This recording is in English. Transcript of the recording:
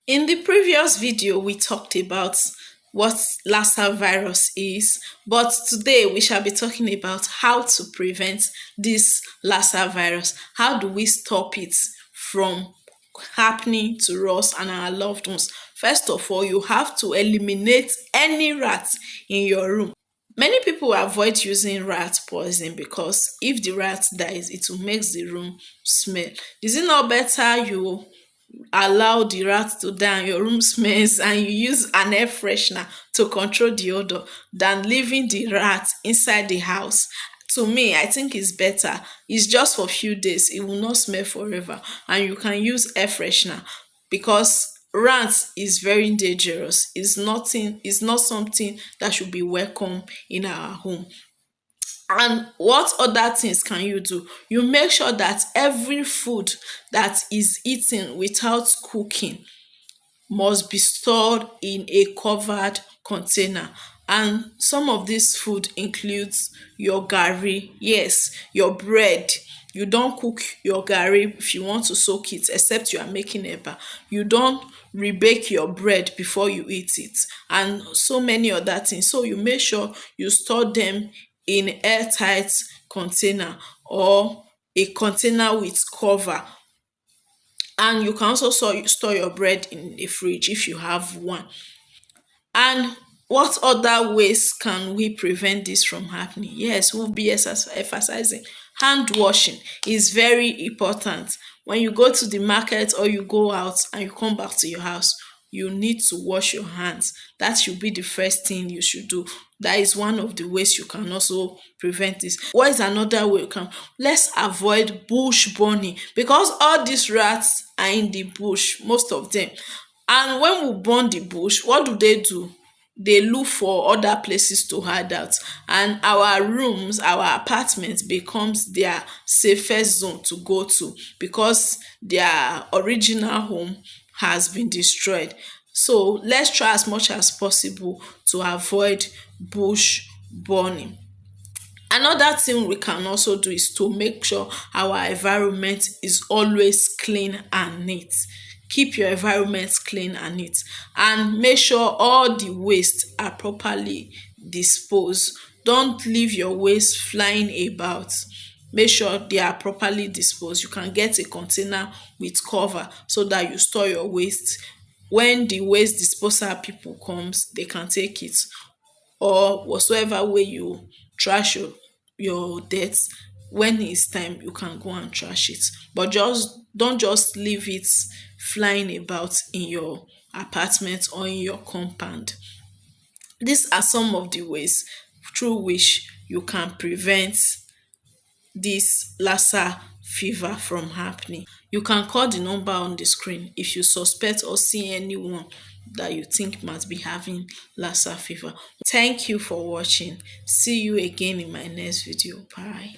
In the previous video, we talked about what lassa virus is, but today we shall be talking about how to prevent this lassa virus. How do we stop it from happening to us and our loved ones? First of all, you have to eliminate any rats in your room. Many people avoid using rat poison because if the rat dies, it will make the room smell. Is it not better you allow the rat to die and your room smells and you use an air freshener to control the odor than leaving the rat inside the house? To me, I think it's better. It's just for a few days, it will not smell forever, and you can use air freshener because rats is very dangerous. It's not something that should be welcome in our home. And what other things can you do? You make sure that every food that is eaten without cooking must be stored in a covered container. And some of this food includes your garri, yes, your bread. You don't cook your garri if you want to soak it, except you are making eba. You don't rebake your bread before you eat it, and so many other things. So you make sure you store them in airtight container or a container with cover. And you can also store your bread in a fridge if you have one. And what other ways can we prevent this from happening? Yes, we'll be emphasizing hand washing is very important. When you go to the market or you go out and you come back to your house, you need to wash your hands. That should be the first thing you should do. That is one of the ways you can also prevent this. What is another way you can? Let's avoid bush burning because all these rats are in the bush, most of them. And when we burn the bush, what do? They look for other places to hide out, and our rooms, our apartments becomes their safest zone to go to because their original home has been destroyed. So let's try as much as possible to avoid bush burning. Another thing we can also do is to make sure our environment is always clean and neat. Keep your environment clean and neat, and make sure all the waste are properly disposed. Don't leave your waste flying about. Make sure they are properly disposed. You can get a container with cover so that you store your waste. When the waste disposal people comes, they can take it, or whatsoever way you trash your dirt. When it's time, you can go and trash it, but just don't just leave it flying about in your apartment or in your compound. These are some of the ways through which you can prevent this lassa fever from happening. You can call the number on the screen if you suspect or see anyone that you think might be having lassa fever. Thank you for watching. See you again in my next video. Bye.